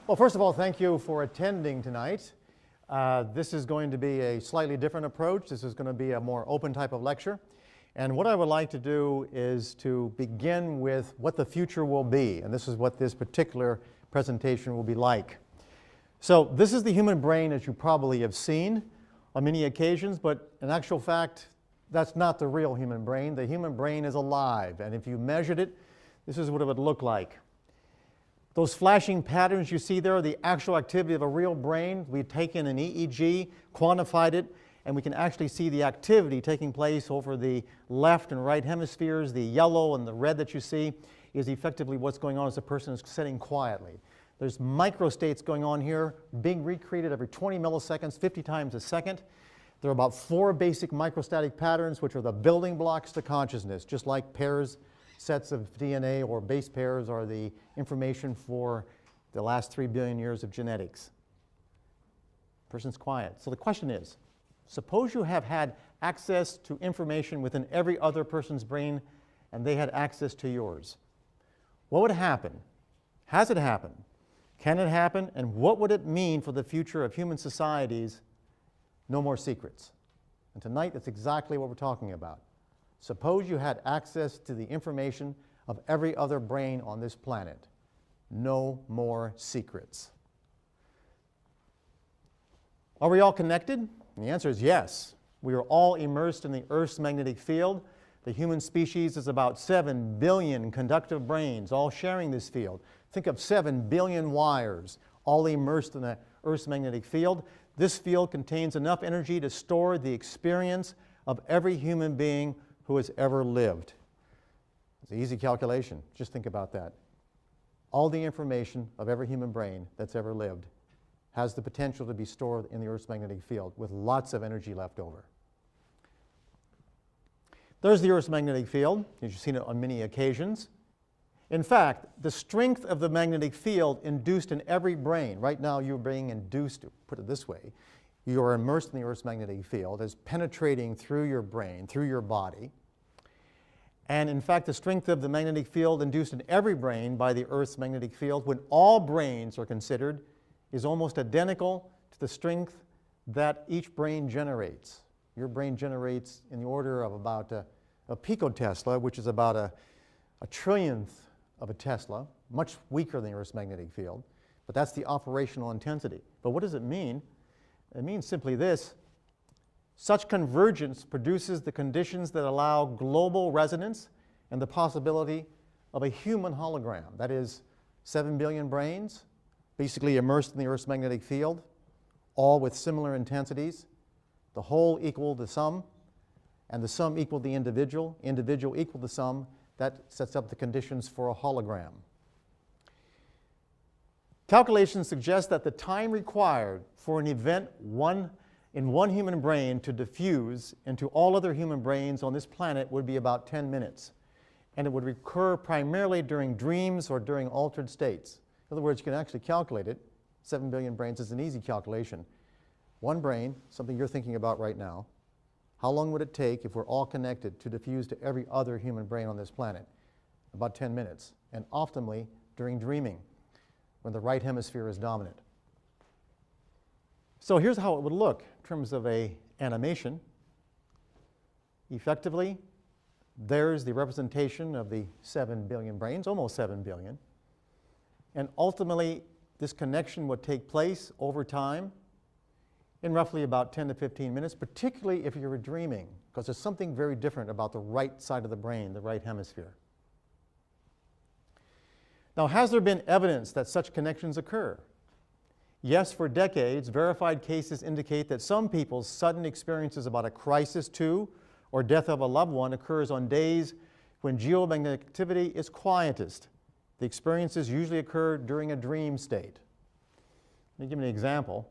Well, first of all, thank you for attending tonight. This is going to be a slightly different approach. This is going to be a more open type of lecture. And what I would like to do is to begin with what the future will be. And this is what this particular presentation will be like. So this is the human brain, as you probably have seen on many occasions, but in actual fact, that's not the real human brain. The human brain is alive, and if you measured it, this is what it would look like. Those flashing patterns you see there are the actual activity of a real brain. We've taken an EEG, quantified it, and we can actually see the activity taking place over the left and right hemispheres. The yellow and the red that you see is effectively what's going on as the person is sitting quietly. There's microstates going on here, being recreated every 20 milliseconds, 50 times a second. There are about 4 basic microstatic patterns, which are the building blocks to consciousness, just like pairs, sets of DNA or base pairs are the information for the last 3 billion years of genetics. Person's quiet. So the question is, suppose you have had access to information within every other person's brain and they had access to yours. What would happen? Has it happened? Can it happen? And what would it mean for the future of human societies? No more secrets. And tonight, that's exactly what we're talking about. Suppose you had access to the information of every other brain on this planet. No more secrets. Are we all connected? And the answer is yes. We are all immersed in the Earth's magnetic field. The human species is about 7 billion conductive brains, all sharing this field. Think of 7 billion wires, all immersed in the Earth's magnetic field. This field contains enough energy to store the experience of every human being who has ever lived. It's an easy calculation. Just think about that. All the information of every human brain that's ever lived has the potential to be stored in the Earth's magnetic field with lots of energy left over. There's the Earth's magnetic field. You've seen it on many occasions. In fact, the strength of the magnetic field induced in every brain, right now you're being induced, to put it this way, you are immersed in the Earth's magnetic field, is penetrating through your brain, through your body. And in fact, the strength of the magnetic field induced in every brain by the Earth's magnetic field, when all brains are considered, is almost identical to the strength that each brain generates. Your brain generates in the order of about a picotesla, which is about a trillionth of a Tesla, much weaker than the Earth's magnetic field. But that's the operational intensity. But what does it mean? It means simply this. Such convergence produces the conditions that allow global resonance and the possibility of a human hologram. That is, 7 billion brains, basically immersed in the Earth's magnetic field, all with similar intensities, the whole equal the sum, and the sum equal the individual equal the sum. That sets up the conditions for a hologram. Calculations suggest that the time required for an event in one human brain to diffuse into all other human brains on this planet would be about 10 minutes. And it would occur primarily during dreams or during altered states. In other words, you can actually calculate it. 7 billion brains is an easy calculation. One brain, something you're thinking about right now, how long would it take, if we're all connected, to diffuse to every other human brain on this planet? About 10 minutes, and optimally during dreaming, when the right hemisphere is dominant. So here's how it would look in terms of an animation. Effectively, there's the representation of the 7 billion brains, almost 7 billion. And ultimately, this connection would take place over time in roughly about 10 to 15 minutes, particularly if you were dreaming, because there's something very different about the right side of the brain, the right hemisphere. Now, has there been evidence that such connections occur? Yes, for decades, verified cases indicate that some people's sudden experiences about a crisis to or death of a loved one occurs on days when geomagnetic activity is quietest. The experiences usually occur during a dream state. Let me give you an example.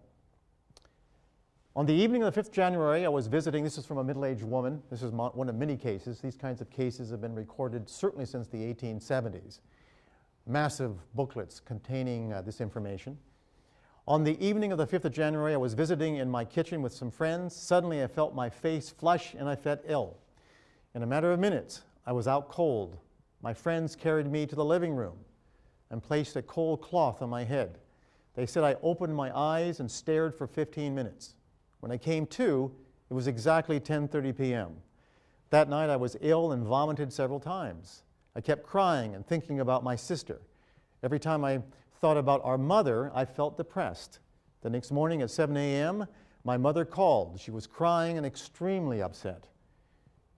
On the evening of the 5th January, I was visiting, this is from a middle-aged woman. This is one of many cases. These kinds of cases have been recorded certainly since the 1870s. Massive booklets containing this information. On the evening of the 5th of January, I was visiting in my kitchen with some friends. Suddenly, I felt my face flush and I felt ill. In a matter of minutes, I was out cold. My friends carried me to the living room and placed a cold cloth on my head. They said I opened my eyes and stared for 15 minutes. When I came to, it was exactly 10:30 p.m. That night I was ill and vomited several times. I kept crying and thinking about my sister. Every time I thought about our mother, I felt depressed. The next morning at 7 a.m., my mother called. She was crying and extremely upset.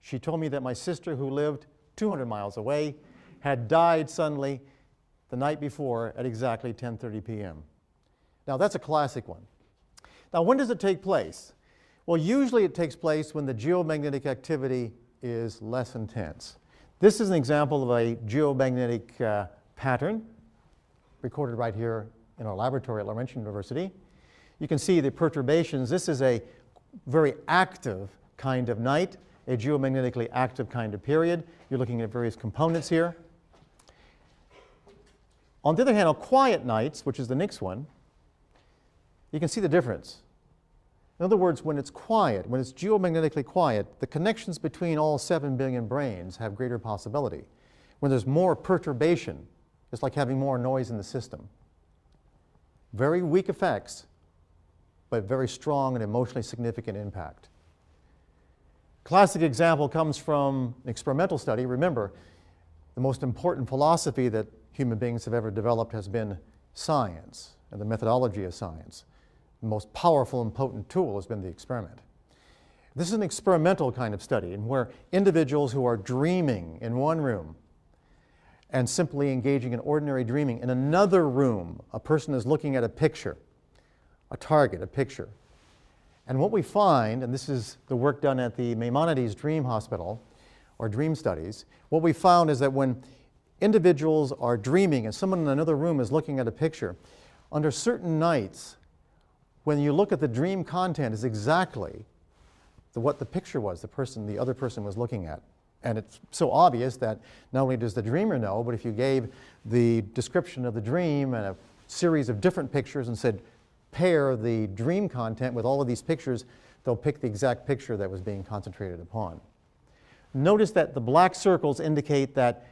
She told me that my sister, who lived 200 miles away, had died suddenly the night before at exactly 10:30 p.m. Now, that's a classic one. Now, when does it take place? Well, usually it takes place when the geomagnetic activity is less intense. This is an example of a geomagnetic pattern recorded right here in our laboratory at Laurentian University. You can see the perturbations. This is a very active kind of night, a geomagnetically active kind of period. You're looking at various components here. On the other hand, on quiet nights, which is the next one, you can see the difference. In other words, when it's quiet, when it's geomagnetically quiet, the connections between all 7 billion brains have greater possibility. When there's more perturbation, it's like having more noise in the system. Very weak effects, but very strong and emotionally significant impact. Classic example comes from an experimental study. Remember, the most important philosophy that human beings have ever developed has been science and the methodology of science. The most powerful and potent tool has been the experiment. This is an experimental kind of study in where individuals who are dreaming in one room and simply engaging in ordinary dreaming in another room, a person is looking at a picture, a target, a picture. And what we find, and this is the work done at the Maimonides Dream Hospital, or dream studies, what we found is that when individuals are dreaming and someone in another room is looking at a picture, under certain nights, when you look at the dream content, is exactly what the picture was the other person was looking at. And it's so obvious that not only does the dreamer know, but if you gave the description of the dream and a series of different pictures and said, pair the dream content with all of these pictures, they'll pick the exact picture that was being concentrated upon. Notice that the black circles indicate that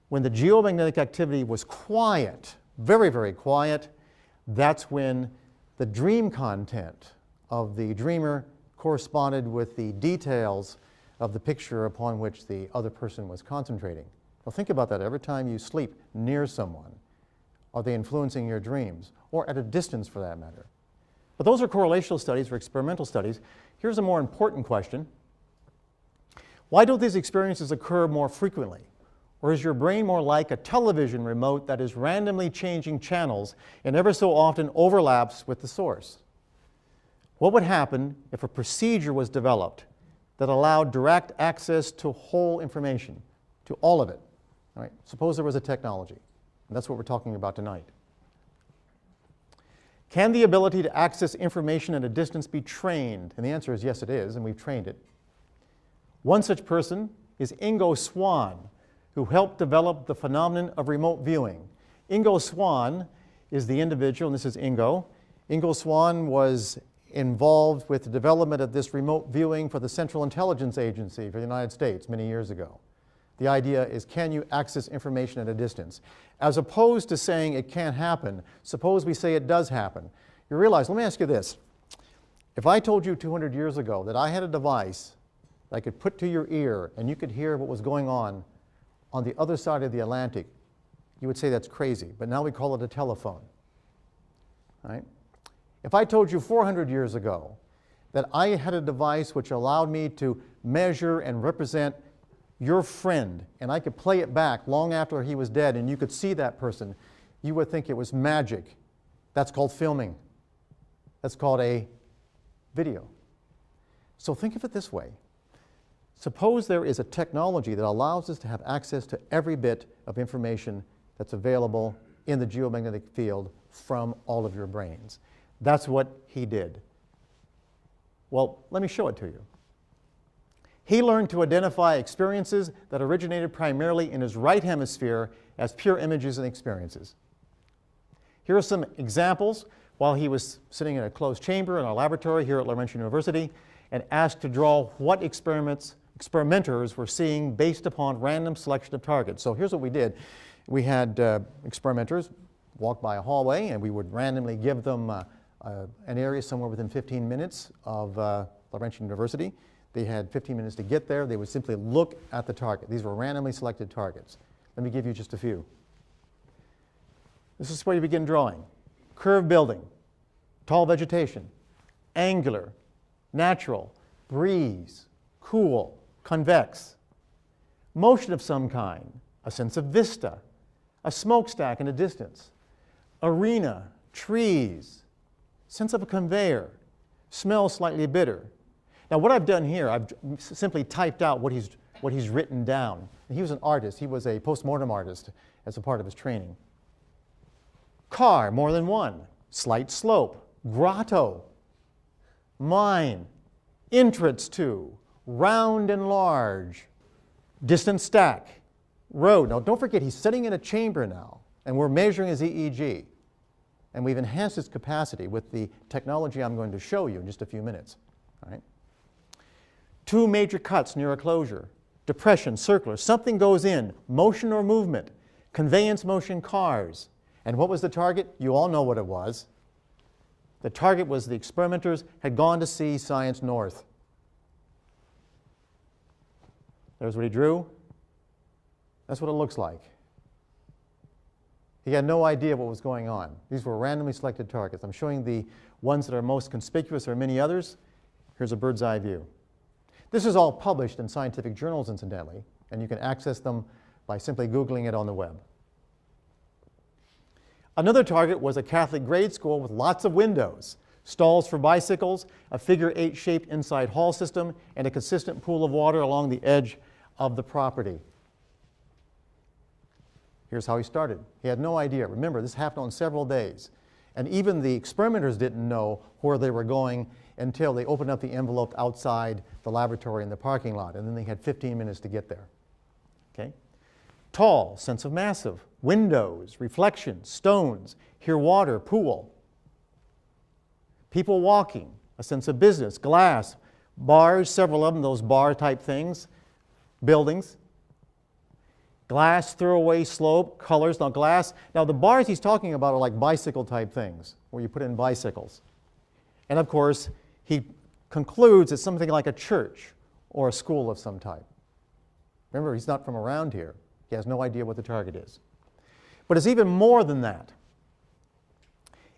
when the geomagnetic activity was quiet, very, very quiet, that's when the dream content of the dreamer corresponded with the details of the picture upon which the other person was concentrating. Now think about that. Every time you sleep near someone, are they influencing your dreams? Or at a distance, for that matter. But those are correlational studies or experimental studies. Here's a more important question. Why don't these experiences occur more frequently? Or is your brain more like a television remote that is randomly changing channels and ever so often overlaps with the source? What would happen if a procedure was developed that allowed direct access to whole information, to all of it? All right? Suppose there was a technology, and that's what we're talking about tonight. Can the ability to access information at a distance be trained? And the answer is yes, it is, and we've trained it. One such person is Ingo Swann, who helped develop the phenomenon of remote viewing. Ingo Swann is the individual, and this is Ingo. Ingo Swann was involved with the development of this remote viewing for the Central Intelligence Agency for the United States many years ago. The idea is, can you access information at a distance? As opposed to saying it can't happen, suppose we say it does happen. You realize, let me ask you this. If I told you 200 years ago that I had a device that I could put to your ear and you could hear what was going on the other side of the Atlantic, you would say that's crazy. But now we call it a telephone. Right? If I told you 400 years ago that I had a device which allowed me to measure and represent your friend, and I could play it back long after he was dead, and you could see that person, you would think it was magic. That's called filming. That's called a video. So think of it this way. Suppose there is a technology that allows us to have access to every bit of information that's available in the geomagnetic field from all of your brains. That's what he did. Well, let me show it to you. He learned to identify experiences that originated primarily in his right hemisphere as pure images and experiences. Here are some examples while he was sitting in a closed chamber in our laboratory here at Laurentian University and asked to draw what experimenters were seeing based upon random selection of targets. So here's what we did. We had experimenters walk by a hallway, and we would randomly give them an area somewhere within 15 minutes of Laurentian University. They had 15 minutes to get there. They would simply look at the target. These were randomly selected targets. Let me give you just a few. This is where you begin drawing. Curved building, tall vegetation, angular, natural, breeze, cool, convex, motion of some kind, a sense of vista, a smokestack in the distance, arena, trees, sense of a conveyor, smell slightly bitter. Now what I've done here, I've simply typed out what he's written down. He was an artist. He was a postmortem artist as a part of his training. Car, more than one. Slight slope, grotto, mine, entrance to, round and large, distant stack, road. Now don't forget, he's sitting in a chamber now, and we're measuring his EEG. And we've enhanced its capacity with the technology I'm going to show you in just a few minutes. All right? Two major cuts near a closure, depression, circular, something goes in, motion or movement, conveyance motion, cars. And what was the target? You all know what it was. The target was the experimenters had gone to see Science North. There's what he drew. That's what it looks like. He had no idea what was going on. These were randomly selected targets. I'm showing the ones that are most conspicuous. There are many others. Here's a bird's eye view. This is all published in scientific journals, incidentally, and you can access them by simply Googling it on the web. Another target was a Catholic grade school with lots of windows, stalls for bicycles, a figure-8 shaped inside hall system, and a consistent pool of water along the edge of the property. Here's how he started. He had no idea. Remember, this happened on several days. And even the experimenters didn't know where they were going until they opened up the envelope outside the laboratory in the parking lot. And then they had 15 minutes to get there. Okay? Tall, sense of massive, windows, reflections, stones, hear water, pool. People walking, a sense of business, glass, bars, several of them, those bar-type things, buildings. Glass, throwaway, slope, colors. Now glass, now the bars he's talking about are like bicycle-type things, where you put in bicycles. And of course, he concludes it's something like a church or a school of some type. Remember, he's not from around here. He has no idea what the target is. But it's even more than that.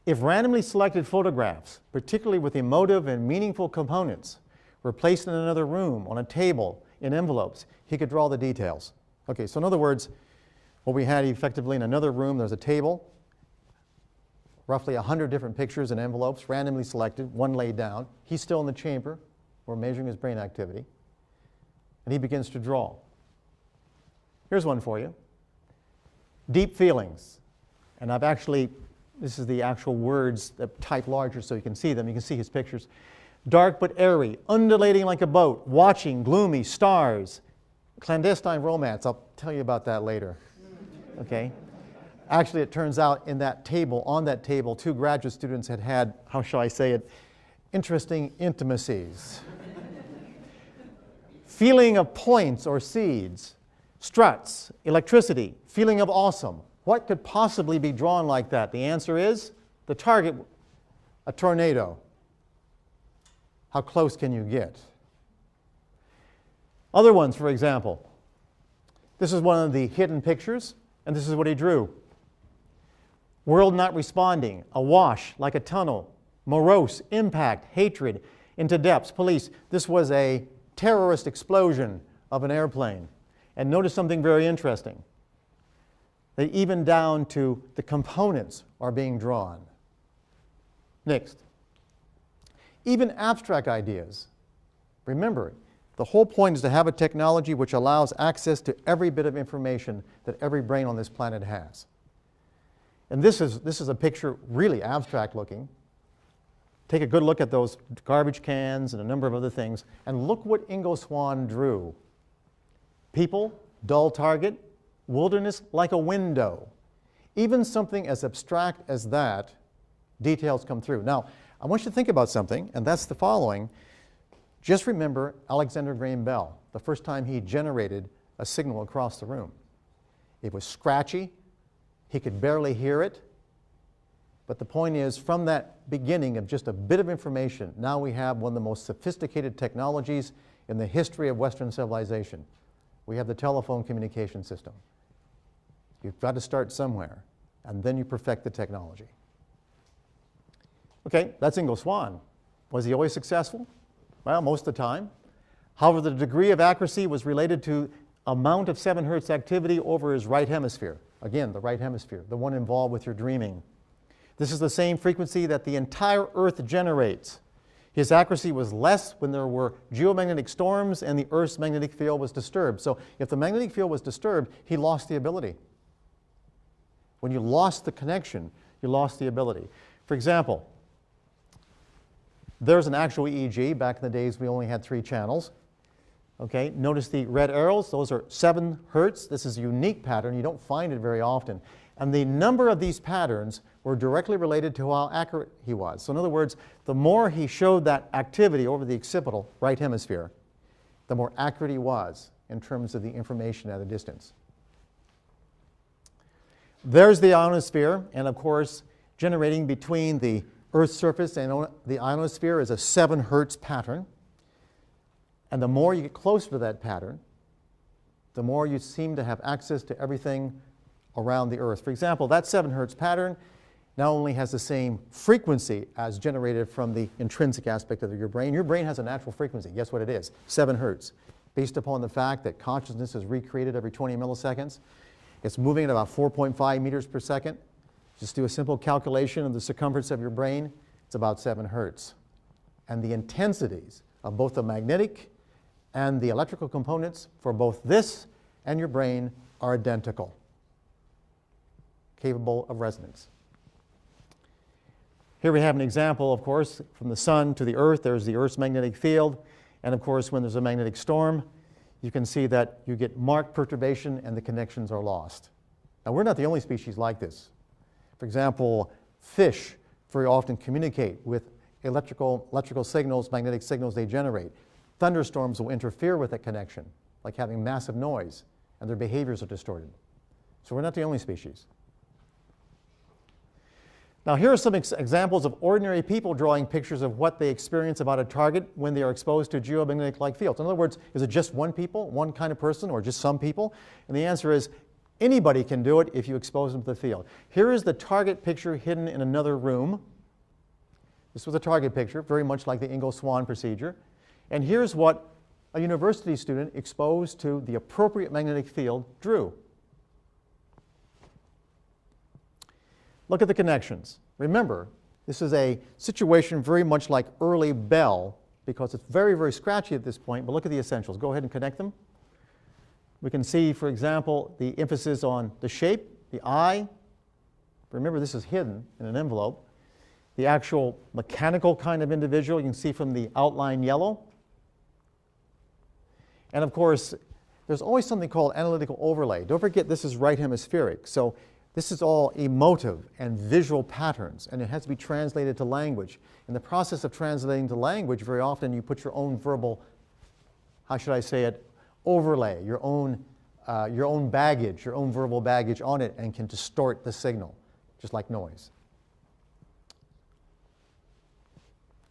If randomly selected photographs, particularly with emotive and meaningful components, were placed in another room, on a table, in envelopes, he could draw the details. Okay, so in other words, what we had effectively in another room, there's a table, roughly 100 different pictures in envelopes, randomly selected, one laid down. He's still in the chamber. We're measuring his brain activity. And he begins to draw. Here's one for you. Deep feelings. And I've actually, this is the actual words that type larger so you can see them. You can see his pictures. Dark but airy, undulating like a boat, watching, gloomy, stars. Clandestine romance, I'll tell you about that later. Okay? Actually, it turns out in that table, on that table, two graduate students had, how shall I say it, interesting intimacies. Feeling of points or seeds, struts, electricity, feeling of awesome. What could possibly be drawn like that? The answer is the target, a tornado. How close can you get? Other ones, for example. This is one of the hidden pictures, and this is what he drew. World not responding, awash like a tunnel, morose, impact, hatred, into depths, police. This was a terrorist explosion of an airplane. And notice something very interesting. That even down to the components are being drawn. Next. Even abstract ideas. Remember, the whole point is to have a technology which allows access to every bit of information that every brain on this planet has. And this is a picture really abstract looking. Take a good look at those garbage cans and a number of other things, and look what Ingo Swann drew. People, dull target, wilderness like a window. Even something as abstract as that, details come through. Now, I want you to think about something, and that's the following. Just remember Alexander Graham Bell, the first time he generated a signal across the room. It was scratchy. He could barely hear it. But the point is, from that beginning of just a bit of information, now we have one of the most sophisticated technologies in the history of Western civilization. We have the telephone communication system. You've got to start somewhere, and then you perfect the technology. Okay, that's Ingo Swann. Was he always successful? Well, most of the time. However, the degree of accuracy was related to amount of 7 Hertz activity over his right hemisphere. Again, the right hemisphere, the one involved with your dreaming. This is the same frequency that the entire Earth generates. His accuracy was less when there were geomagnetic storms and the Earth's magnetic field was disturbed. So if the magnetic field was disturbed, he lost the ability. When you lost the connection, you lost the ability. For example, there's an actual EEG. Back in the days, we only had 3 channels. Okay, notice the red arrows. Those are 7 Hertz. This is a unique pattern. You don't find it very often. And the number of these patterns were directly related to how accurate he was. So in other words, the more he showed that activity over the occipital right hemisphere, the more accurate he was in terms of the information at a distance. There's the ionosphere, and of course, generating between the Earth's surface and the ionosphere is a 7 Hertz pattern. And the more you get closer to that pattern, the more you seem to have access to everything around the Earth. For example, that 7 Hertz pattern not only has the same frequency as generated from the intrinsic aspect of your brain. Your brain has a natural frequency. Guess what it is? 7 Hertz. Based upon the fact that consciousness is recreated every 20 milliseconds. It's moving at about 4.5 meters per second. Just do a simple calculation of the circumference of your brain. It's about 7 Hertz. And the intensities of both the magnetic and the electrical components for both this and your brain are identical, capable of resonance. Here we have an example, of course, from the sun to the Earth. There's the Earth's magnetic field. And of course, when there's a magnetic storm, you can see that you get marked perturbation and the connections are lost. Now, we're not the only species like this. For example, fish very often communicate with electrical signals, magnetic signals they generate. Thunderstorms will interfere with that connection, like having massive noise, and their behaviors are distorted. So we're not the only species. Now, here are some examples of ordinary people drawing pictures of what they experience about a target when they are exposed to geomagnetic-like fields. In other words, is it just one kind of person, or just some people? And the answer is, anybody can do it if you expose them to the field. Here is the target picture hidden in another room. This was a target picture, very much like the Ingo Swann procedure. And here's what a university student exposed to the appropriate magnetic field drew. Look at the connections. Remember, this is a situation very much like early Bell, because it's very, very scratchy at this point, but look at the essentials. Go ahead and connect them. We can see, for example, the emphasis on the shape, the eye. Remember, this is hidden in an envelope. The actual mechanical kind of individual, you can see from the outline yellow. And of course, there's always something called analytical overlay. Don't forget, this is right hemispheric. So this is all emotive and visual patterns, and it has to be translated to language. In the process of translating to language, very often you put your own verbal, how should I say it, overlay, your own baggage, your own verbal baggage on it, and can distort the signal, just like noise.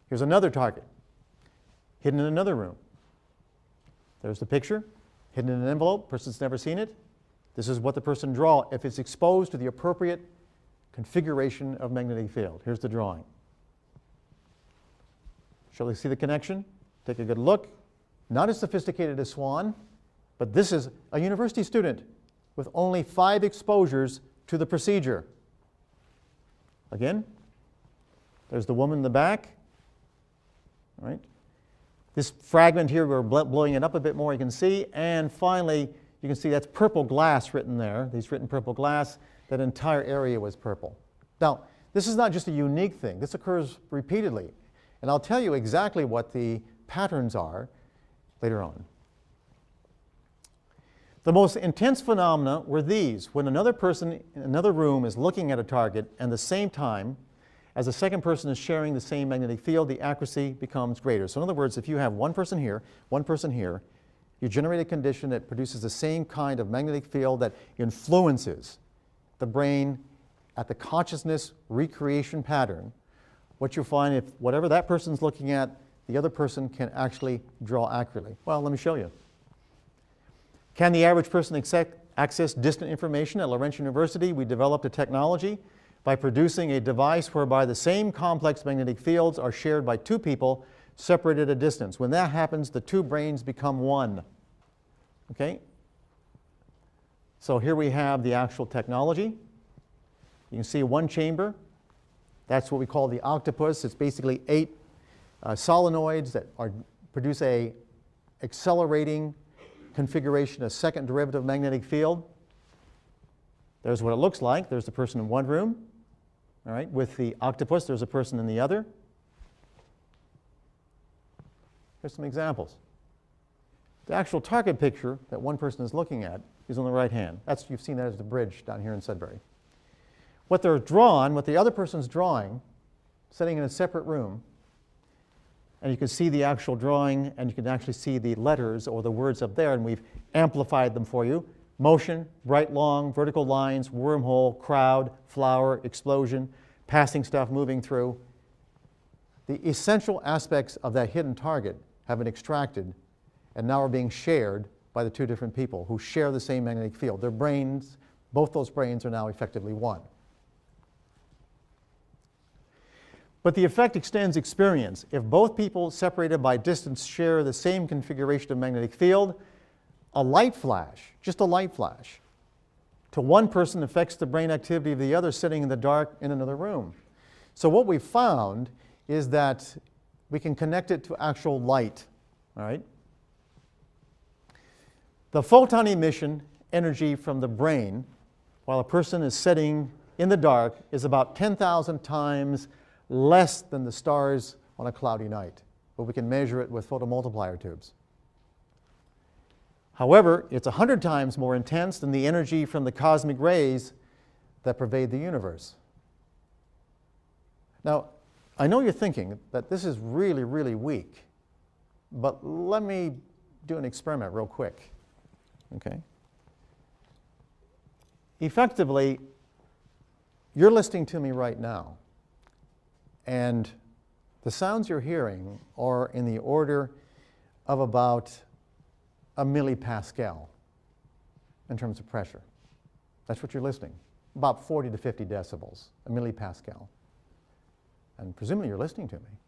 Here's another target, hidden in another room. There's the picture, hidden in an envelope, person's never seen it. This is what the person draw if it's exposed to the appropriate configuration of magnetic field. Here's the drawing. Shall we see the connection? Take a good look. Not as sophisticated as Swann, but this is a university student with only 5 exposures to the procedure. Again, there's the woman in the back. All right. This fragment here, we're blowing it up a bit more, you can see. And finally, you can see that's purple glass written there. He's written purple glass. That entire area was purple. Now, this is not just a unique thing. This occurs repeatedly. And I'll tell you exactly what the patterns are later on. The most intense phenomena were these. When another person in another room is looking at a target and at the same time as the second person is sharing the same magnetic field, the accuracy becomes greater. So in other words, if you have one person here, you generate a condition that produces the same kind of magnetic field that influences the brain at the consciousness recreation pattern, what you'll find, if whatever that person's looking at, the other person can actually draw accurately. Well, let me show you. Can the average person access distant information? At Laurentian University, we developed a technology by producing a device whereby the same complex magnetic fields are shared by two people separated at a distance. When that happens, the two brains become one. Okay? So here we have the actual technology. You can see one chamber. That's what we call the octopus. It's basically 8 solenoids that produce a accelerating configuration, a second derivative magnetic field. There's what it looks like. There's the person in one room. All right, with the octopus, there's a person in the other. Here's some examples. The actual target picture that one person is looking at is on the right hand. You've seen that as the bridge down here in Sudbury. What they're drawn, what the other person's drawing, sitting in a separate room, and you can see the actual drawing, and you can actually see the letters or the words up there, and we've amplified them for you. Motion, bright long, vertical lines, wormhole, crowd, flower, explosion, passing stuff moving through. The essential aspects of that hidden target have been extracted and now are being shared by the two different people who share the same magnetic field. Their brains, both those brains are now effectively one. But the effect extends experience. If both people separated by distance share the same configuration of magnetic field, a light flash, just a light flash, to one person affects the brain activity of the other sitting in the dark in another room. So what we found is that we can connect it to actual light, all right? The photon emission energy from the brain while a person is sitting in the dark is about 10,000 times less than the stars on a cloudy night, but we can measure it with photomultiplier tubes. However, it's 100 times more intense than the energy from the cosmic rays that pervade the universe. Now, I know you're thinking that this is really, really weak, but let me do an experiment real quick. Okay? Effectively, you're listening to me right now, and the sounds you're hearing are in the order of about a millipascal in terms of pressure. That's what you're listening. About 40 to 50 decibels, a millipascal. And presumably you're listening to me.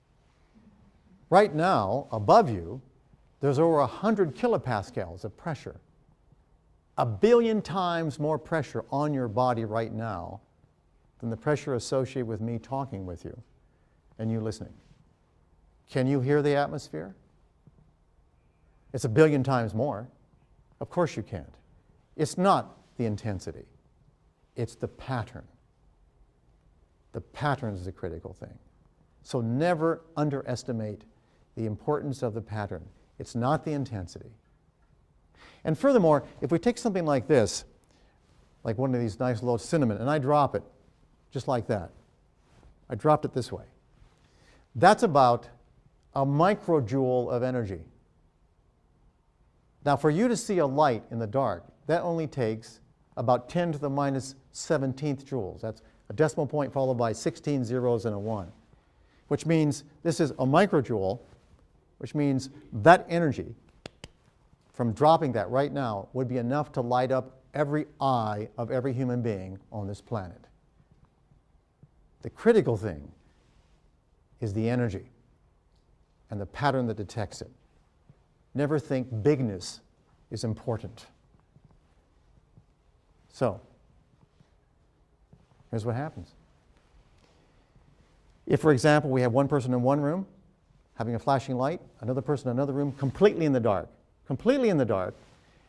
Right now, above you, there's over 100 kilopascals of pressure. 1 billion times more pressure on your body right now than the pressure associated with me talking with you and you listening. Can you hear the atmosphere? It's 1 billion times more. Of course you can't. It's not the intensity. It's the pattern. The pattern is the critical thing. So never underestimate the importance of the pattern. It's not the intensity. And furthermore, if we take something like this, like one of these nice little cinnamon, and I drop it just like that. I dropped it this way. That's about a microjoule of energy. Now, for you to see a light in the dark, that only takes about 10 to the minus 17th joules. That's a decimal point followed by 16 zeros and a 1, which means this is a microjoule, which means that energy from dropping that right now would be enough to light up every eye of every human being on this planet. The critical thing is the energy and the pattern that detects it. Never think bigness is important. So, here's what happens. If, for example, we have one person in one room having a flashing light, another person in another room completely in the dark,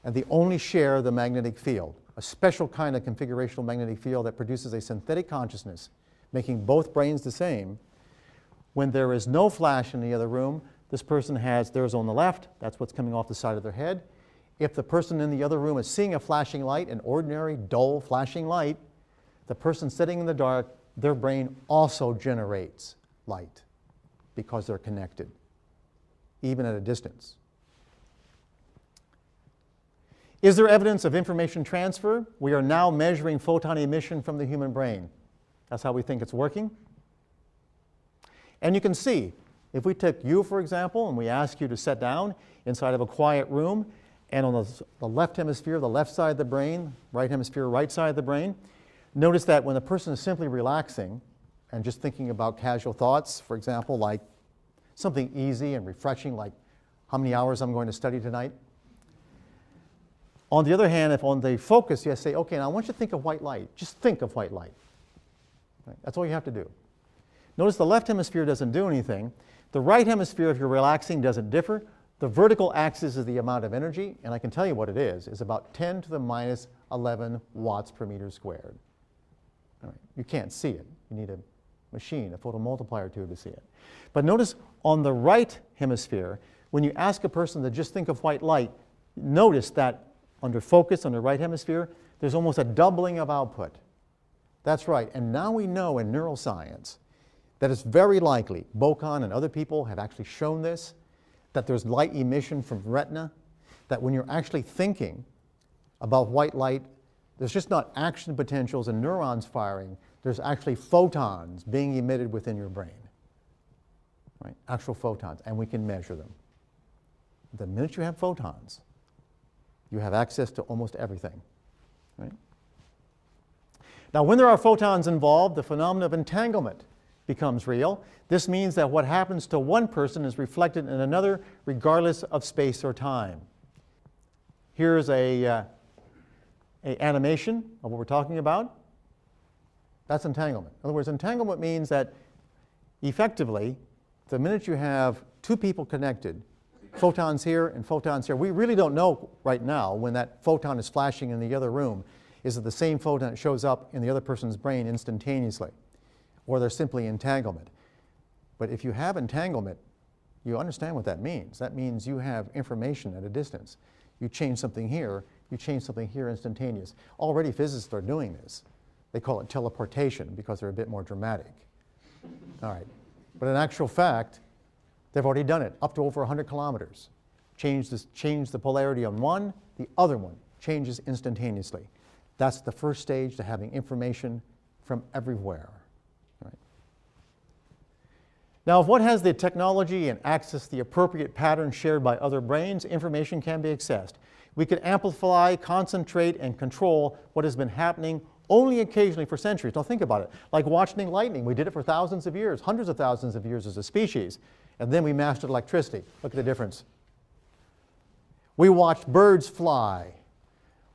and they only share the magnetic field, a special kind of configurational magnetic field that produces a synthetic consciousness, making both brains the same. When there is no flash in the other room, this person has theirs on the left, that's what's coming off the side of their head. If the person in the other room is seeing a flashing light, an ordinary, dull, flashing light, the person sitting in the dark, their brain also generates light because they're connected, even at a distance. Is there evidence of information transfer? We are now measuring photon emission from the human brain. That's how we think it's working. And you can see, if we took you, for example, and we ask you to sit down inside of a quiet room, and on the left hemisphere, the left side of the brain, right hemisphere, right side of the brain, notice that when the person is simply relaxing and just thinking about casual thoughts, for example, like something easy and refreshing, like how many hours I'm going to study tonight. On the other hand, if on the focus you say, okay, now I want you to think of white light. Just think of white light. Right? That's all you have to do. Notice the left hemisphere doesn't do anything. The right hemisphere, if you're relaxing, doesn't differ. The vertical axis is the amount of energy, and I can tell you what it is about 10 to the minus 11 watts per meter squared. All right. You can't see it. You need a machine, a photomultiplier tube to see it. But notice on the right hemisphere, when you ask a person to just think of white light, notice that under focus on the right hemisphere, there's almost a doubling of output. That's right. And now we know in neuroscience that it's very likely, Bocan and other people have actually shown this, that there's light emission from retina, that when you're actually thinking about white light, there's just not action potentials and neurons firing, there's actually photons being emitted within your brain. Right? Actual photons, and we can measure them. The minute you have photons, you have access to almost everything. Right? Now, when there are photons involved, the phenomenon of entanglement becomes real. This means that what happens to one person is reflected in another regardless of space or time. Here's an animation of what we're talking about. That's entanglement. In other words, entanglement means that effectively, the minute you have two people connected, photons here and photons here, we really don't know right now when that photon is flashing in the other room, is it the same photon that shows up in the other person's brain instantaneously, or there's simply entanglement. But if you have entanglement, you understand what that means. That means you have information at a distance. You change something here, you change something here instantaneous. Already physicists are doing this. They call it teleportation because they're a bit more dramatic. All right. But in actual fact, they've already done it up to over 100 kilometers. Change the polarity on one, the other one changes instantaneously. That's the first stage to having information from everywhere. Right? Now, if one has the technology and access the appropriate patterns shared by other brains, information can be accessed. We can amplify, concentrate, and control what has been happening only occasionally for centuries. Now think about it. Like watching lightning. We did it for thousands of years, hundreds of thousands of years as a species. And then we mastered electricity. Look at the difference. We watched birds fly,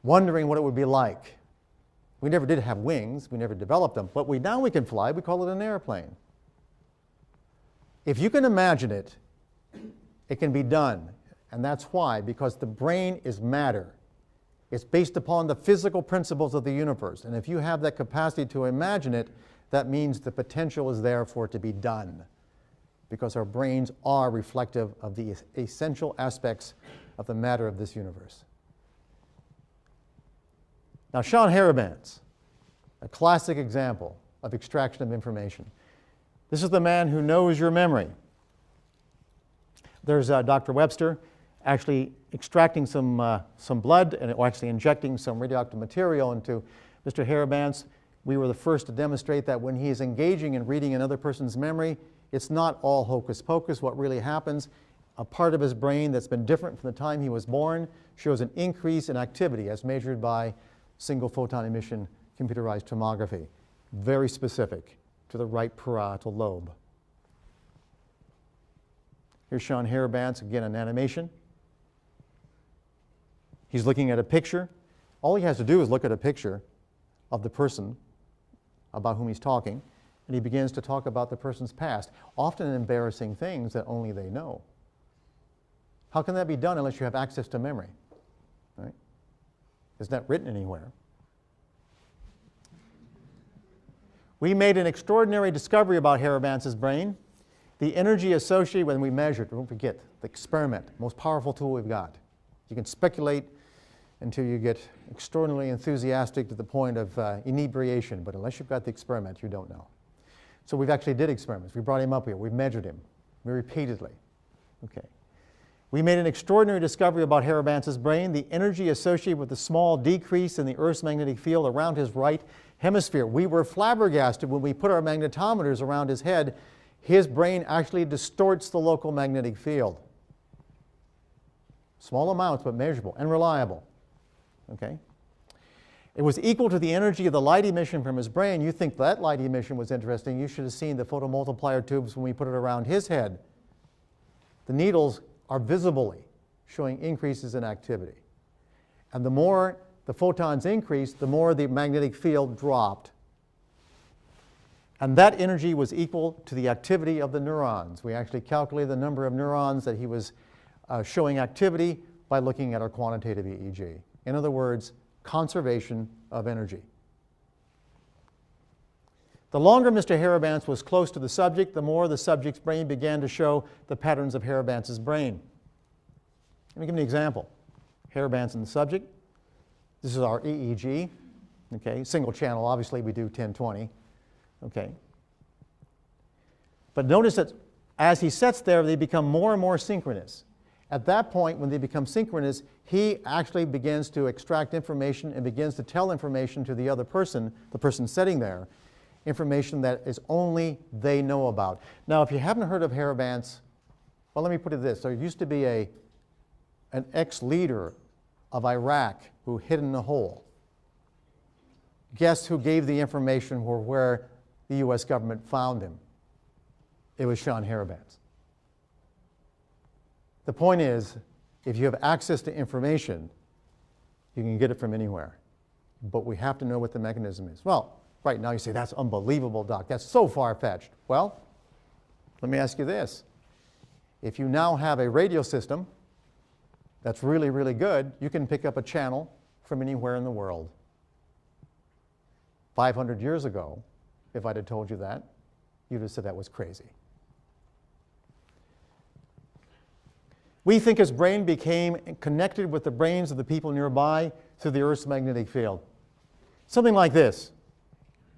wondering what it would be like. We never did have wings. We never developed them. But now we can fly. We call it an airplane. If you can imagine it, it can be done. And that's why, because the brain is matter. It's based upon the physical principles of the universe. And if you have that capacity to imagine it, that means the potential is there for it to be done. Because our brains are reflective of the essential aspects of the matter of this universe. Now, Sean Harabanz, a classic example of extraction of information. This is the man who knows your memory. There's Dr. Webster actually extracting some blood and actually injecting some radioactive material into Mr. Harabanz. We were the first to demonstrate that when he is engaging in reading another person's memory, it's not all hocus pocus. What really happens, a part of his brain that's been different from the time he was born shows an increase in activity as measured by single photon emission computerized tomography. Very specific to the right parietal lobe. Here's Sean Harabanz, again an animation. He's looking at a picture. All he has to do is look at a picture of the person about whom he's talking, and he begins to talk about the person's past, often embarrassing things that only they know. How can that be done unless you have access to memory? Right? It's not written anywhere. We made an extraordinary discovery about Harabanz's brain. The energy associated when we measured, don't forget, the experiment, most powerful tool we've got. You can speculate until you get extraordinarily enthusiastic to the point of inebriation, but unless you've got the experiment, you don't know. So we've actually did experiments. We brought him up here. We've measured him repeatedly. Okay. We made an extraordinary discovery about Harabanz's brain. The energy associated with the small decrease in the Earth's magnetic field around his right hemisphere. We were flabbergasted when we put our magnetometers around his head. His brain actually distorts the local magnetic field. Small amounts, but measurable and reliable. Okay? It was equal to the energy of the light emission from his brain. You think that light emission was interesting. You should have seen the photomultiplier tubes when we put it around his head. The needles are visibly showing increases in activity. And the more the photons increased, the more the magnetic field dropped. And that energy was equal to the activity of the neurons. We actually calculated the number of neurons that he was showing activity by looking at our quantitative EEG. In other words, conservation of energy. The longer Mr. Harabanz was close to the subject, the more the subject's brain began to show the patterns of Harabanz's brain. Let me give you an example. Harabanz and the subject. This is our EEG. Okay, single channel, obviously we do 1020. Okay. But notice that as he sits there, they become more and more synchronous. At that point, when they become synchronous, he actually begins to extract information and begins to tell information to the other person, the person sitting there, information that is only they know about. Now, if you haven't heard of Harabanz, well, let me put it this. There used to be an ex-leader of Iraq who hid in a hole. Guess who gave the information or where the U.S. government found him? It was Sean Harabanz. The point is, if you have access to information, you can get it from anywhere. But we have to know what the mechanism is. Well, right now you say, that's unbelievable, Doc. That's so far-fetched. Well, let me ask you this. If you now have a radio system that's really, really good, you can pick up a channel from anywhere in the world. 500 years ago, if I'd have told you that, you'd have said that was crazy. We think his brain became connected with the brains of the people nearby through the Earth's magnetic field. Something like this.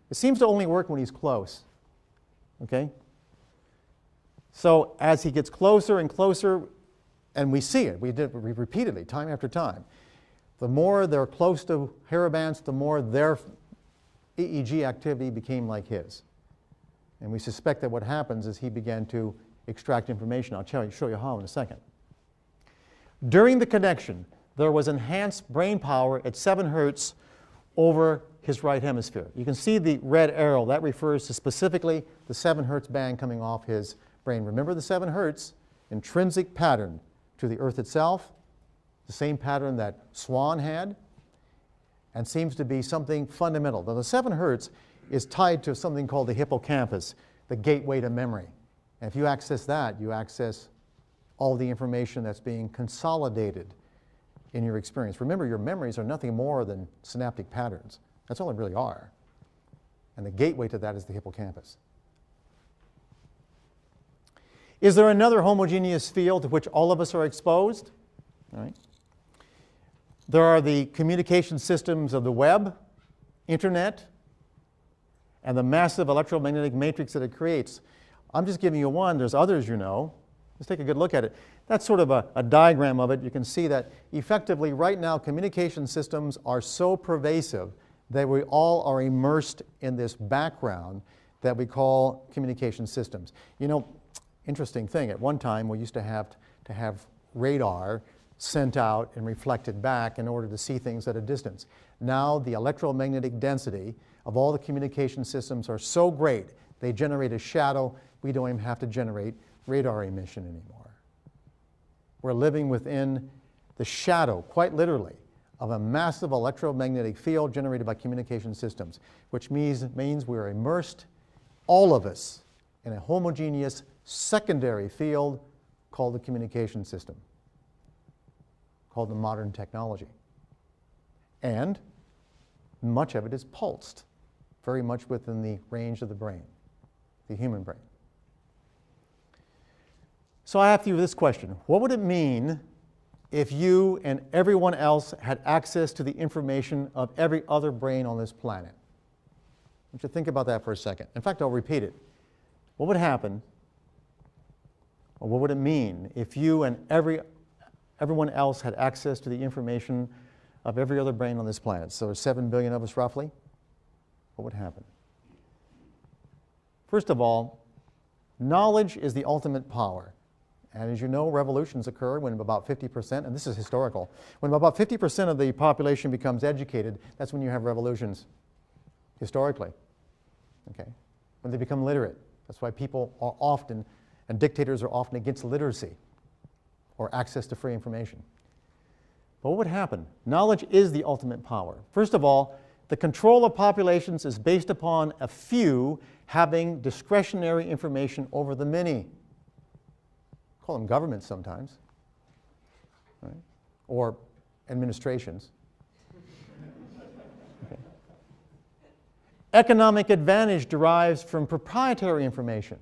It seems to only work when he's close. Okay? So as he gets closer and closer, and we see it, we repeatedly, time after time, the more they're close to Harabanz, the more their EEG activity became like his. And we suspect that what happens is he began to extract information. I'll show you how in a second. During the connection, there was enhanced brain power at 7 hertz over his right hemisphere. You can see the red arrow. That refers to specifically the 7 hertz band coming off his brain. Remember the 7 hertz, intrinsic pattern to the Earth itself, the same pattern that Swan had, and seems to be something fundamental. Now, the 7 hertz is tied to something called the hippocampus, the gateway to memory. And if you access that, you access all the information that's being consolidated in your experience. Remember, your memories are nothing more than synaptic patterns. That's all they really are. And the gateway to that is the hippocampus. Is there another homogeneous field to which all of us are exposed? All right. There are the communication systems of the web, internet, and the massive electromagnetic matrix that it creates. I'm just giving you one. There's others, you know. Let's take a good look at it. That's sort of a diagram of it. You can see that effectively right now communication systems are so pervasive that we all are immersed in this background that we call communication systems. You know, interesting thing, at one time we used to have radar sent out and reflected back in order to see things at a distance. Now the electromagnetic density of all the communication systems are so great, they generate a shadow. We don't even have to generate radar emission anymore. We're living within the shadow, quite literally, of a massive electromagnetic field generated by communication systems, which means we're immersed, all of us, in a homogeneous secondary field called the communication system, called the modern technology. And much of it is pulsed, very much within the range of the brain, the human brain. So I ask you this question. What would it mean if you and everyone else had access to the information of every other brain on this planet? I want you to think about that for a second. In fact, I'll repeat it. What would happen, or what would it mean if you and everyone else had access to the information of every other brain on this planet? So there's 7 billion of us roughly. what would happen? First of all, knowledge is the ultimate power. And as you know, revolutions occur when about 50%, and this is historical, when about 50% of the population becomes educated, that's when you have revolutions, historically. Okay? When they become literate. That's why people are often, and dictators are often against literacy or access to free information. But what would happen? Knowledge is the ultimate power. First of all, the control of populations is based upon a few having discretionary information over the many. Call them governments sometimes, right? Or administrations. Okay. Economic advantage derives from proprietary information.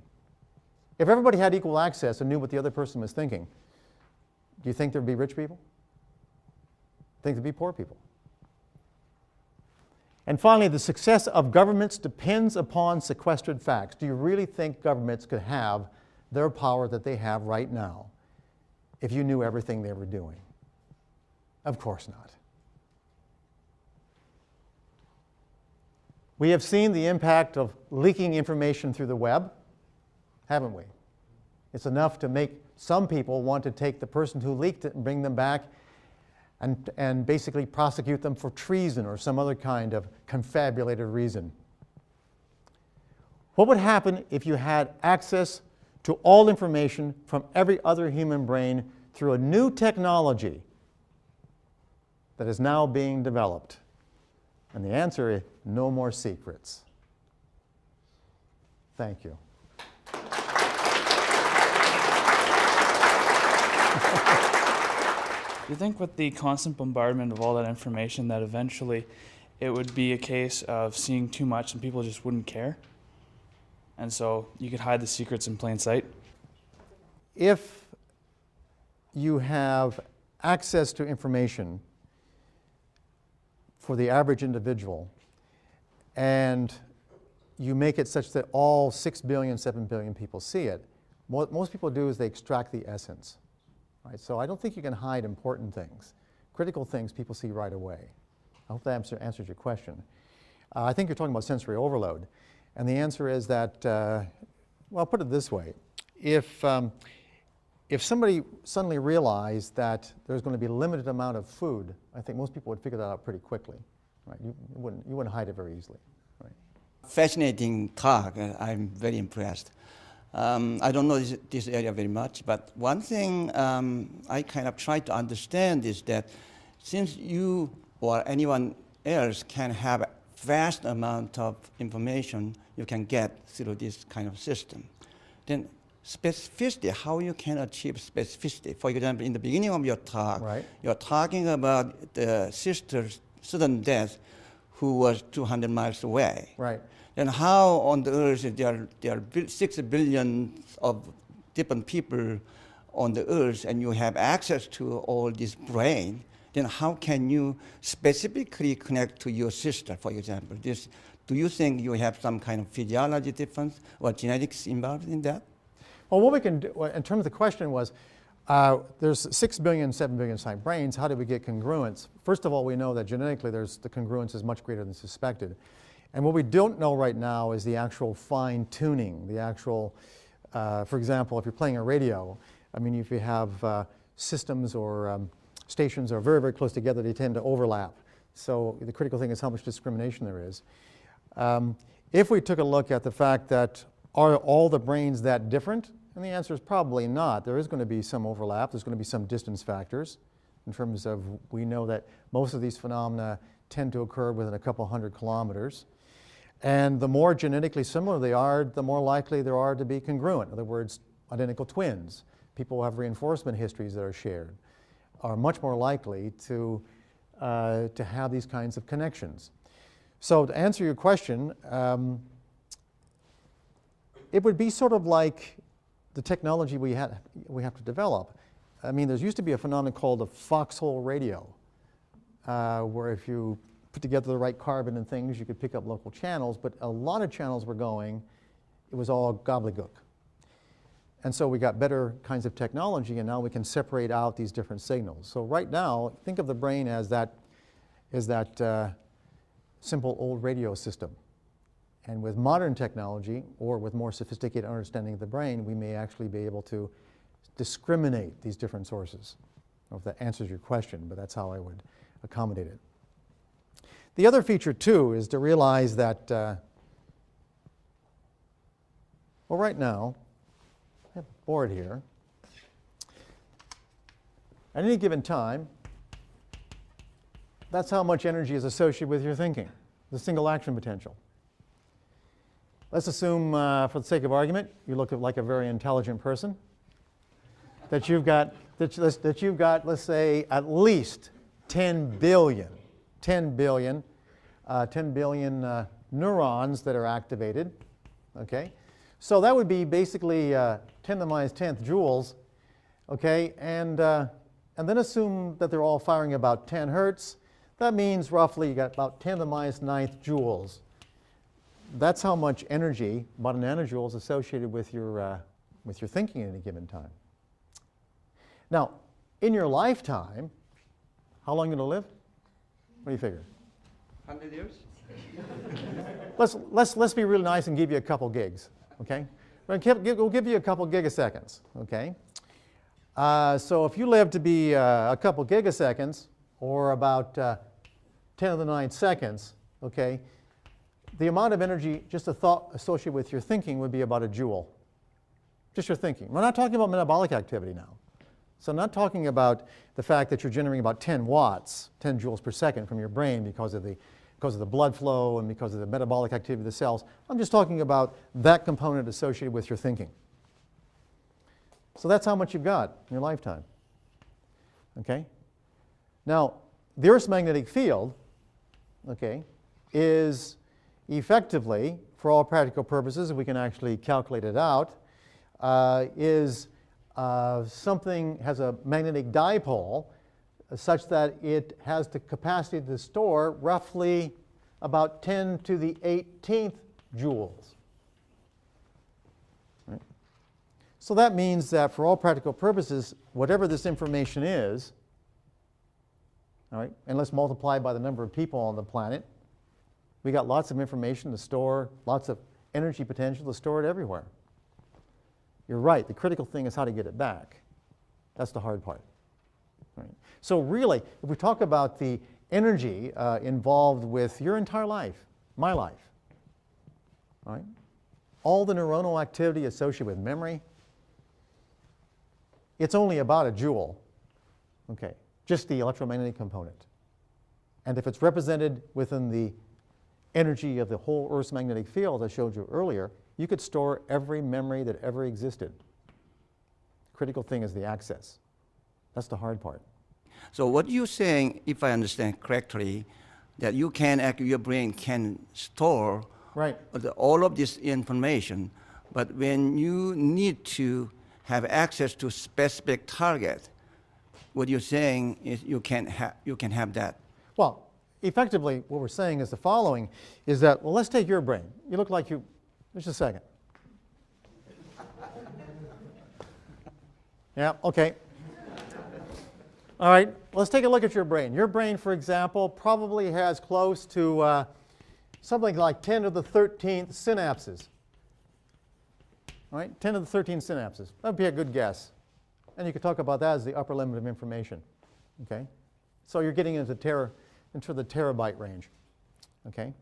If everybody had equal access and knew what the other person was thinking, do you think there'd be rich people? Think there'd be poor people? And finally, the success of governments depends upon sequestered facts. Do you really think governments could have their power that they have right now if you knew everything they were doing? Of course not. We have seen the impact of leaking information through the web, haven't we? It's enough to make some people want to take the person who leaked it and bring them back and basically prosecute them for treason or some other kind of confabulated reason. What would happen if you had access to all information from every other human brain through a new technology that is now being developed? And the answer is no more secrets. Thank you. Do you think with the constant bombardment of all that information that eventually it would be a case of seeing too much and people just wouldn't care? And so you could hide the secrets in plain sight? If you have access to information for the average individual and you make it such that all 6 billion, 7 billion people see it, what most people do is they extract the essence. Right? So I don't think you can hide important things. Critical things people see right away. I hope that answers your question. I think you're talking about sensory overload. And the answer is that, well, put it this way. If somebody suddenly realized that there's going to be a limited amount of food, I think most people would figure that out pretty quickly. Right? You wouldn't hide it very easily. Right? Fascinating talk. I'm very impressed. I don't know this area very much, but one thing I kind of try to understand is that since you or anyone else can have a vast amount of information you can get through this kind of system, then specificity, how you can achieve specificity. For example, in the beginning of your talk, right, you're talking about the sister's sudden death who was 200 miles away. Right. Then how on the earth there are 6 billion of different people on the earth and you have access to all this brain, then how can you specifically connect to your sister, for example? Do you think you have some kind of physiology difference or genetics involved in that? Well, what we can do, in terms of the question was, there's 6 billion, 7 billion sized brains. How do we get congruence? First of all, we know that genetically the congruence is much greater than suspected. And what we don't know right now is the actual fine-tuning, the actual, for example, if you're playing a radio, I mean, if you have systems or stations that are very, very close together, they tend to overlap. So the critical thing is how much discrimination there is. If we took a look at the fact that are all the brains that different, and the answer is probably not. There is going to be some overlap. There's going to be some distance factors in terms of we know that most of these phenomena tend to occur within a couple hundred kilometers. And the more genetically similar they are, the more likely there are to be congruent. In other words, identical twins, people who have reinforcement histories that are shared, are much more likely to have these kinds of connections. So to answer your question, it would be sort of like the technology we have to develop. I mean, there used to be a phenomenon called a foxhole radio, where if you put together the right carbon and things, you could pick up local channels, but a lot of channels were going, it was all gobbledygook. And so we got better kinds of technology, and now we can separate out these different signals. So right now, think of the brain as that simple old radio system. And with modern technology, or with more sophisticated understanding of the brain, we may actually be able to discriminate these different sources. I don't know if that answers your question, but that's how I would accommodate it. The other feature, too, is to realize that, well, right now, I have a board here. At any given time, that's how much energy is associated with your thinking, the single action potential. Let's assume, for the sake of argument, you look like a very intelligent person, that you've got, let's say, at least 10 billion neurons that are activated. Okay, so that would be basically 10 to the minus 10th joules. Okay, and then assume that they're all firing about 10 hertz. That means roughly you got about 10 to the minus 9th joules. That's how much energy, about a nanojoule, is associated with your thinking at any given time. Now, in your lifetime, how long are you going to live? What do you figure? 100 years? Let's be really nice and give you a couple gigs, okay? We'll give you a couple gigaseconds, okay? So if you live to be a couple gigaseconds, or about 10 to the 9 seconds, okay, the amount of energy, just a thought associated with your thinking, would be about a joule. Just your thinking. We're not talking about metabolic activity now. So I'm not talking about the fact that you're generating about 10 watts, 10 joules per second from your brain because of the blood flow and because of the metabolic activity of the cells. I'm just talking about that component associated with your thinking. So that's how much you've got in your lifetime. Okay? Now, the Earth's magnetic field, okay, is effectively, for all practical purposes, if we can actually calculate it out, something has a magnetic dipole such that it has the capacity to store roughly about 10 to the 18th joules. Right? So that means that for all practical purposes, whatever this information is, all right, and let's multiply by the number of people on the planet, we got lots of information to store, lots of energy potential to store it everywhere. You're right, the critical thing is how to get it back. That's the hard part. Right? So really, if we talk about the energy involved with your entire life, my life, right? All the neuronal activity associated with memory, it's only about a joule, okay, just the electromagnetic component. And if it's represented within the energy of the whole Earth's magnetic field, I showed you earlier, you could store every memory that ever existed. The critical thing is the access. That's the hard part. So what you're saying, if I understand correctly, that you can actually, your brain can store right. all of this information, but when you need to have access to specific target, what you're saying is you can have that. Well, effectively, what we're saying is the following, is that, well, let's take your brain. You look like you, just a second. Yeah, okay. All right, let's take a look at your brain. Your brain, for example, probably has close to something like 10 to the 13th synapses. All right, 10 to the 13th synapses. That would be a good guess. And you could talk about that as the upper limit of information. Okay? So you're getting into the terabyte range. Okay?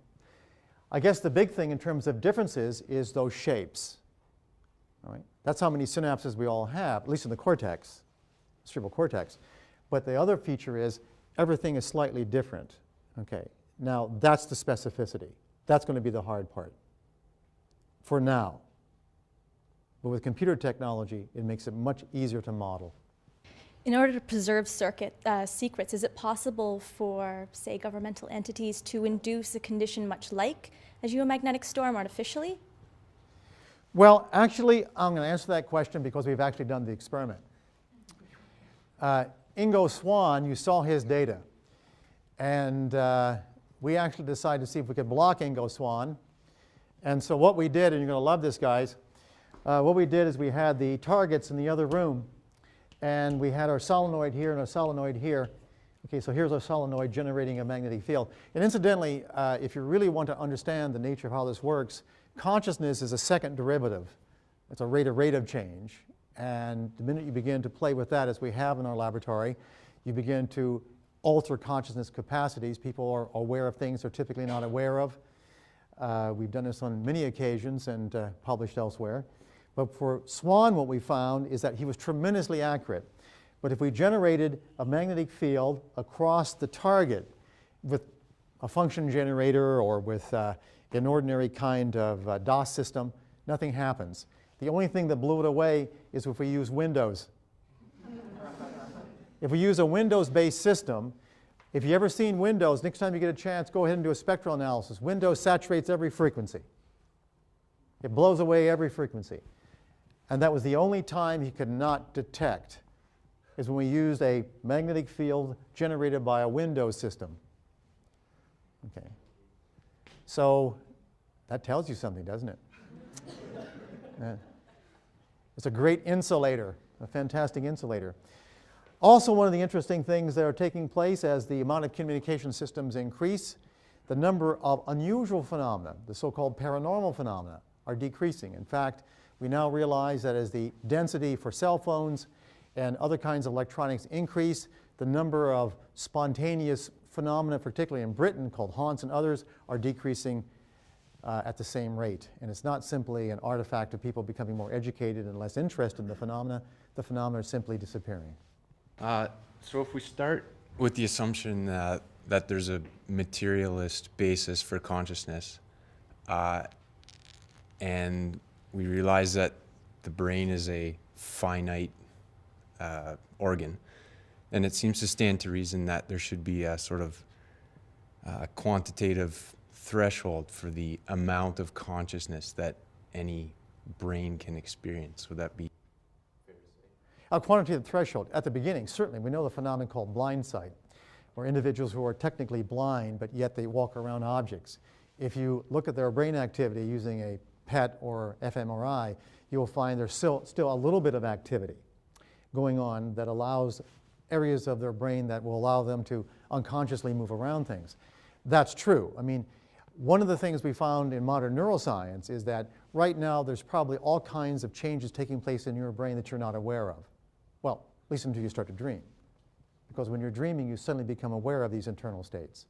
I guess the big thing in terms of differences is those shapes. All right? That's how many synapses we all have, at least in the cortex, cerebral cortex. But the other feature is everything is slightly different. Okay? Now, that's the specificity. That's going to be the hard part for now. But with computer technology, it makes it much easier to model. In order to preserve secrets, is it possible for, say, governmental entities to induce a condition much like a geomagnetic storm artificially? Well, actually, I'm going to answer that question because we've actually done the experiment. Ingo Swann, you saw his data. And we actually decided to see if we could block Ingo Swann. And so what we did, and you're going to love this, guys, what we did is we had the targets in the other room, and we had our solenoid here and our solenoid here. Okay, so here's a solenoid generating a magnetic field. And incidentally, if you really want to understand the nature of how this works, consciousness is a second derivative. It's a rate of change. And the minute you begin to play with that, as we have in our laboratory, you begin to alter consciousness capacities. People are aware of things they're typically not aware of. We've done this on many occasions and published elsewhere. But for Swan, what we found is that he was tremendously accurate. But if we generated a magnetic field across the target with a function generator or with an ordinary kind of DOS system, nothing happens. The only thing that blew it away is if we use Windows. If we use a Windows-based system, if you've ever seen Windows, next time you get a chance, go ahead and do a spectral analysis. Windows saturates every frequency. It blows away every frequency. And that was the only time he could not detect, is when we used a magnetic field generated by a Windows system. Okay. So that tells you something, doesn't it? It's a great insulator, a fantastic insulator. Also, one of the interesting things that are taking place as the amount of communication systems increase, the number of unusual phenomena, the so-called paranormal phenomena, are decreasing. In fact, we now realize that as the density for cell phones and other kinds of electronics increase, the number of spontaneous phenomena, particularly in Britain, called haunts and others, are decreasing at the same rate. And it's not simply an artifact of people becoming more educated and less interested in the phenomena are simply disappearing. So if we start with the assumption that there's a materialist basis for consciousness, and we realize that the brain is a finite organ, then it seems to stand to reason that there should be a sort of quantitative threshold for the amount of consciousness that any brain can experience. Would that be fair to say? A quantitative threshold. At the beginning, certainly, we know the phenomenon called blind sight, where individuals who are technically blind, but yet they walk around objects. If you look at their brain activity using a PET or fMRI, you will find there's still a little bit of activity going on that allows areas of their brain that will allow them to unconsciously move around things. That's true. I mean, one of the things we found in modern neuroscience is that right now there's probably all kinds of changes taking place in your brain that you're not aware of. Well, at least until you start to dream. Because when you're dreaming, you suddenly become aware of these internal states.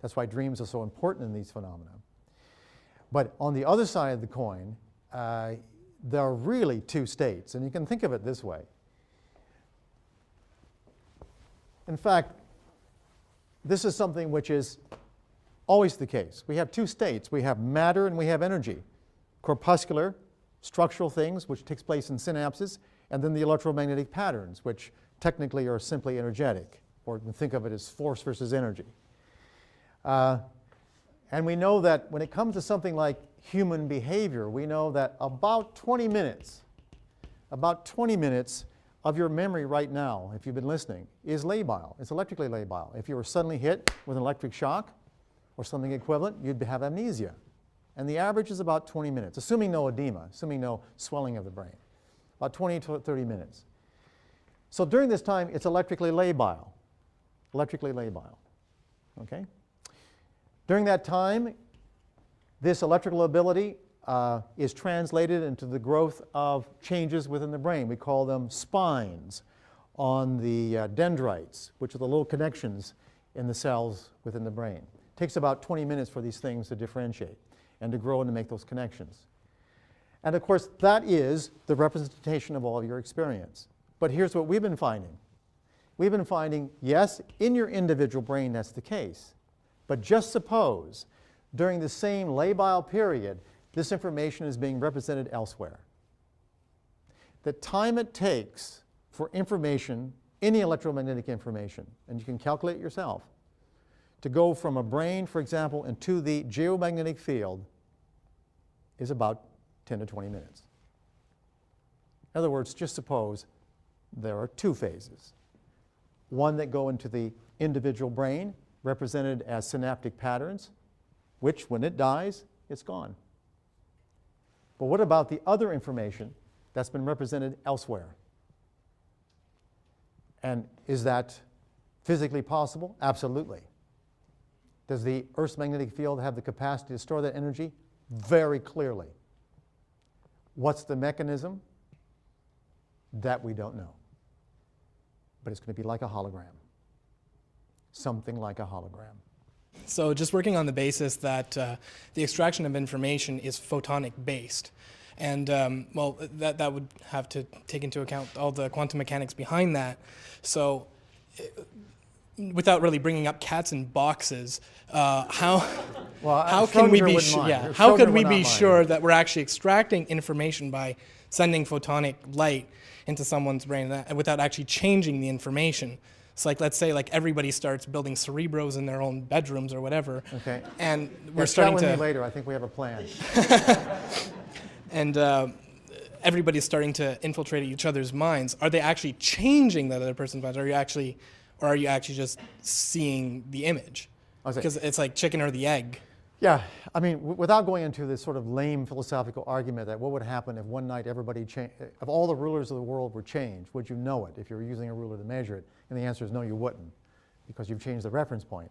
That's why dreams are so important in these phenomena. But on the other side of the coin, there are really two states, and you can think of it this way. In fact, this is something which is always the case. We have two states. We have matter and we have energy. Corpuscular, structural things, which takes place in synapses, and then the electromagnetic patterns, which technically are simply energetic, or you can think of it as force versus energy. And we know that when it comes to something like human behavior, we know that about 20 minutes of your memory right now, if you've been listening, is labile. It's electrically labile. If you were suddenly hit with an electric shock or something equivalent, you'd have amnesia. And the average is about 20 minutes, assuming no edema, assuming no swelling of the brain. About 20 to 30 minutes. So during this time, it's electrically labile. Electrically labile. Okay? During that time, this electrical ability is translated into the growth of changes within the brain. We call them spines on the dendrites, which are the little connections in the cells within the brain. It takes about 20 minutes for these things to differentiate and to grow and to make those connections. And of course, that is the representation of all of your experience. But here's what we've been finding. We've been finding, yes, in your individual brain that's the case. But just suppose during the same labile period, this information is being represented elsewhere. The time it takes for information, any electromagnetic information, and you can calculate yourself, to go from a brain, for example, into the geomagnetic field is about 10 to 20 minutes. In other words, just suppose there are two phases. One that go into the individual brain, represented as synaptic patterns, which, when it dies, it's gone. But what about the other information that's been represented elsewhere? And is that Physically possible? Absolutely. Does the Earth's magnetic field have the capacity to store that energy? Very clearly. What's the mechanism? That we don't know. But it's going to be like a hologram. Something like a hologram. So just working on the basis that the extraction of information is photonic based. And well, that would have to take into account all the quantum mechanics behind that. So without really bringing up cats in boxes, how can we be how could we be sure that we're actually extracting information by sending photonic light into someone's brain without actually changing the information? It's like, let's say, like everybody starts building cerebros in their own bedrooms or whatever. Okay. And we're starting to. Chat with me later. I think we have a plan. And everybody's starting to infiltrate each other's minds. Are they actually changing that other person's mind? Or are you actually just seeing the image? Because it's like chicken or the egg. Yeah, I mean, without going into this sort of lame philosophical argument that what would happen if one night everybody changed, if all the rulers of the world were changed, would you know it if you were using a ruler to measure it? And the answer is no, you wouldn't, because you've changed the reference point.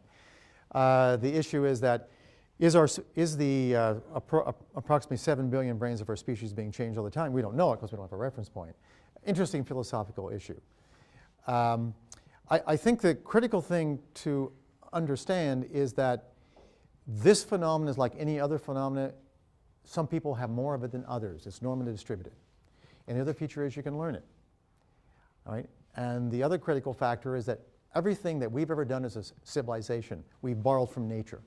The issue is that is the approximately 7 billion brains of our species being changed all the time? We don't know it because we don't have a reference point. Interesting philosophical issue. I think the critical thing to understand is that this phenomenon is like any other phenomenon. Some people have more of it than others. It's normally distributed. And the other feature is you can learn it. All right? And the other critical factor is that everything that we've ever done as a civilization, we've borrowed from nature.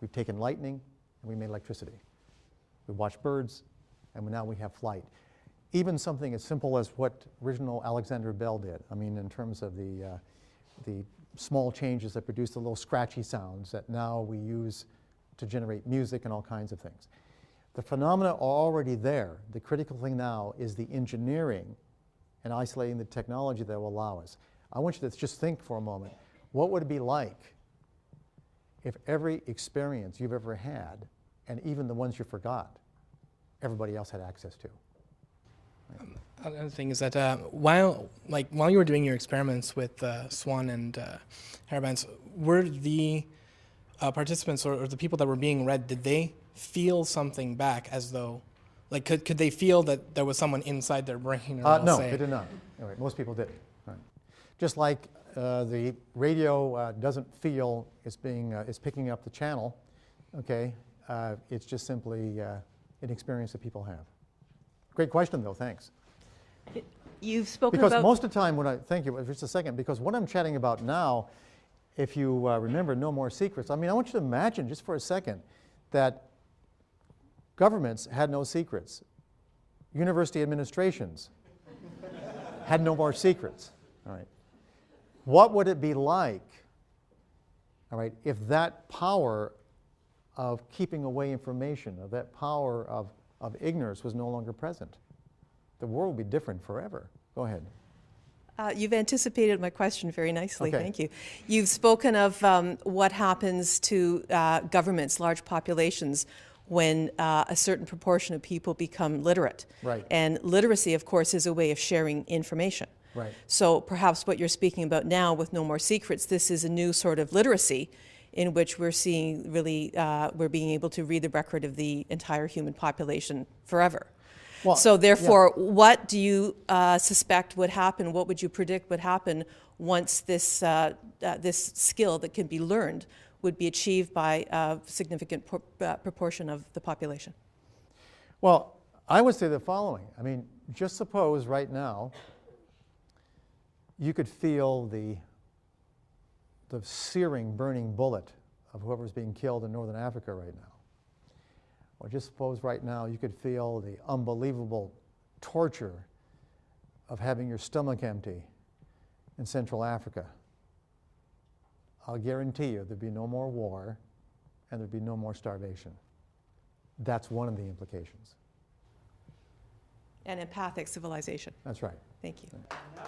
We've taken lightning and we made electricity. We watched birds and now we have flight. Even something as simple as what original Alexander Bell did. I mean, in terms of the small changes that produce the little scratchy sounds that now we use to generate music and all kinds of things. The phenomena are already there. The critical thing now is the engineering and isolating the technology that will allow us. I want you to just think for a moment, what would it be like if every experience you've ever had, and even the ones you forgot, everybody else had access to? Right. Another thing is that while you were doing your experiments with swan and hairbands, were the participants or the people that were being read, did they feel something back as though, like could they feel that there was someone inside their brain? Or no, they did not. Anyway, most people did. Right. Just like the radio doesn't feel it's picking up the channel, okay? It's just simply an experience that people have. Great question, though. Thanks. You've spoken because about... most of the time when thank you, just a second, because what I'm chatting about now, if you remember No More Secrets, I mean, I want you to imagine just for a second that governments had no secrets. University administrations had no more secrets. All right. What would it be like, all right, if that power of keeping away information, of that power of ignorance was no longer present? The world would be different forever. Go ahead. You've anticipated my question very nicely. Okay. Thank you. You've spoken of what happens to governments, large populations, when a certain proportion of people become literate. Right. And literacy, of course, is a way of sharing information. Right. So perhaps what you're speaking about now with No More Secrets, this is a new sort of literacy in which we're seeing really, we're being able to read the record of the entire human population forever. Well, so therefore, what do you suspect would happen? What would you predict would happen once this, this skill that can be learned would be achieved by a significant proportion of the population? Well, I would say the following. I mean, just suppose right now you could feel the searing, burning bullet of whoever's being killed in northern Africa right now. Or just suppose right now you could feel the unbelievable torture of having your stomach empty in Central Africa. I'll guarantee you there'd be no more war and there'd be no more starvation. That's one of the implications. An empathic civilization. That's right. Thank you. Yeah.